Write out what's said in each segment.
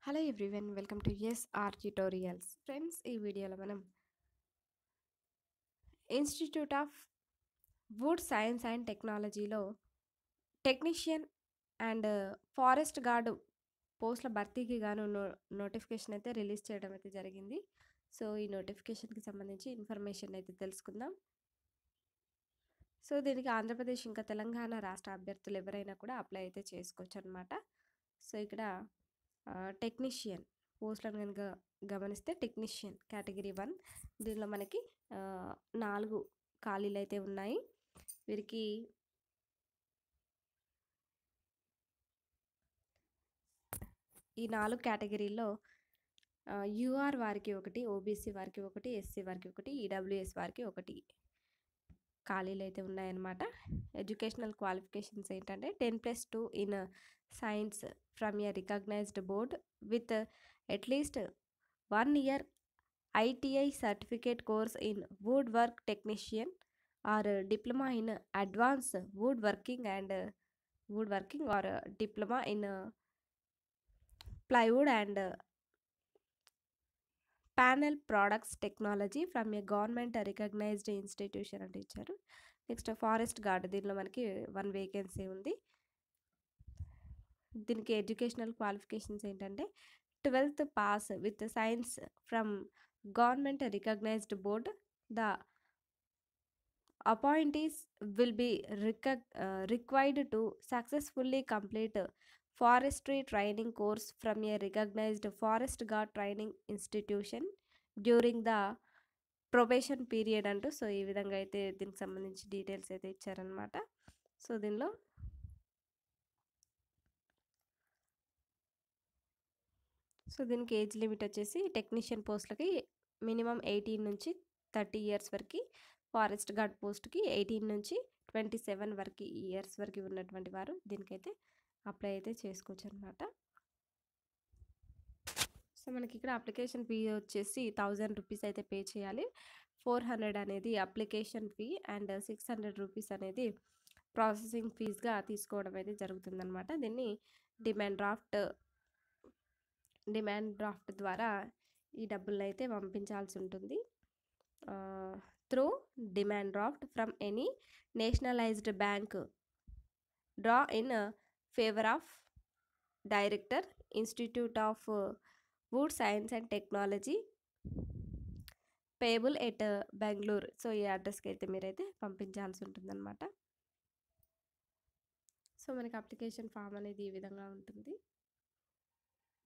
Hello everyone, welcome to S R tutorials. Friends, ఈ వీడియోలో మనం institute of wood science and టెక్నాలజీలో టెక్నీషియన్ అండ్ ఫారెస్ట్ గార్డ్ పోస్టుల భర్తీకి గాను నోటిఫికేషన్ అయితే రిలీజ్ చేయడం అయితే జరిగింది. సో ఈ నోటిఫికేషన్కి సంబంధించి ఇన్ఫర్మేషన్ అయితే తెలుసుకుందాం. సో దీనికి ఆంధ్రప్రదేశ్ ఇంకా తెలంగాణ రాష్ట్ర అభ్యర్థులు ఎవరైనా కూడా అప్లై అయితే చేసుకోవచ్చు అనమాట. సో ఇక్కడ టెక్నీషియన్ పోస్టులను కనుక గమనిస్తే టెక్నీషియన్ కేటగిరీ 1 దీనిలో మనకి 4 ఖాళీలు అయితే ఉన్నాయి. వీరికి ఈ 4 కేటగిరీల్లో యూఆర్ వారికి ఒకటి, ఓబీసీ వారికి ఒకటి, ఎస్సీ వారికి ఒకటి, ఈడబ్ల్యూఎస్ వారికి ఒకటి ఖాళీలు అయితే ఉన్నాయన్నమాట. ఎడ్యుకేషనల్ క్వాలిఫికేషన్స్ ఏంటంటే 10+2 in science from a recognised board with at least 1 year ITI certificate course in woodwork technician or diploma in advanced woodworking or diploma in plywood and panel products technology from a government recognized institution అంటే ఇచ్చారు. Next forest gourd దీనిలో మనకి 1 vacancy ఉంది. దీనికి educational qualifications ఏంటంటే 12th pass with science from government recognised board. The appointees will be required to successfully complete forestry training course from a recognized forest guard training institution during the probation period అంటూ so ఈ విధంగా అయితే దీనికి సంబంధించి details అయితే ఇచ్చారనమాట. So దీనికి age limit వచ్చేసి టెక్నీషియన్ పోస్టులకి మినిమం 18 నుంచి 30 years వరకు, ఫారెస్ట్ గార్డ్ పోస్ట్కి 18 నుంచి 27 వరకు ఇయర్స్ వరకు ఉన్నటువంటి వారు దీనికైతే అప్లై అయితే చేసుకోవచ్చు అనమాట. సో మనకి ఇక్కడ అప్లికేషన్ ఫీ వచ్చేసి 1000 రూపీస్ అయితే పే చేయాలి. 400 అనేది అప్లికేషన్ ఫీ అండ్ 600 రూపీస్ అనేది ప్రాసెసింగ్ ఫీజ్గా తీసుకోవడం అయితే జరుగుతుందన్నమాట. దీన్ని డిమాండ్ డ్రాఫ్ట్ ద్వారా ఈ డబ్బులను అయితే పంపించాల్సి ఉంటుంది. Through demand draft from any nationalised bank draw in favour of director institute of wood science and technology payable at Bengaluru. So ఈ అడ్రస్కి అయితే మీరైతే పంపించాల్సి ఉంటుందన్నమాట. సో మనకి అప్లికేషన్ ఫామ్ అనేది ఈ విధంగా ఉంటుంది.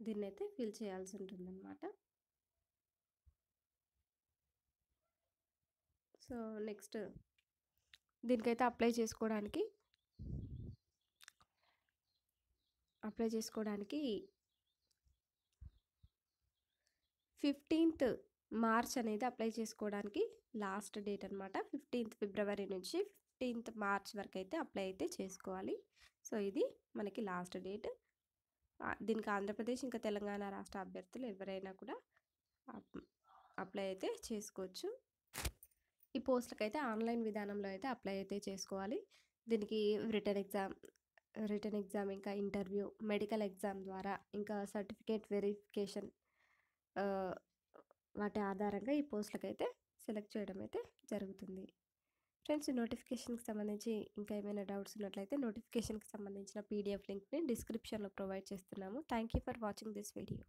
దీన్ని అయితే ఫిల్ చేయాల్సి ఉంటుందన్నమాట. సో నెక్స్ట్ దీనికైతే అప్లై చేసుకోవడానికి 15th మార్చ్ అనేది అప్లై చేసుకోవడానికి లాస్ట్ డేట్ అనమాట. 15th ఫిబ్రవరి నుంచి 15th మార్చ్ వరకు అయితే అప్లై అయితే చేసుకోవాలి. సో ఇది మనకి లాస్ట్ డేట్. దీనికి ఆంధ్రప్రదేశ్ ఇంకా తెలంగాణ రాష్ట్ర అభ్యర్థులు ఎవరైనా కూడా అప్లై అయితే చేసుకోవచ్చు. ఈ పోస్టులకు అయితే ఆన్లైన్ విధానంలో అయితే అప్లై అయితే చేసుకోవాలి. దీనికి రిటర్న్ ఎగ్జామ్ ఇంకా ఇంటర్వ్యూ, మెడికల్ ఎగ్జామ్ ద్వారా ఇంకా సర్టిఫికేట్ వెరిఫికేషన్ వాటి ఆధారంగా ఈ పోస్టులకు అయితే సెలెక్ట్ చేయడం అయితే జరుగుతుంది. ఫ్రెండ్స్, నోటిఫికేషన్కి సంబంధించి ఇంకా ఏమైనా డౌట్స్ ఉన్నట్లయితే నోటిఫికేషన్కి సంబంధించిన PDF లింక్ని డిస్క్రిప్షన్లో ప్రొవైడ్ చేస్తున్నాము. Thank you for watching this video.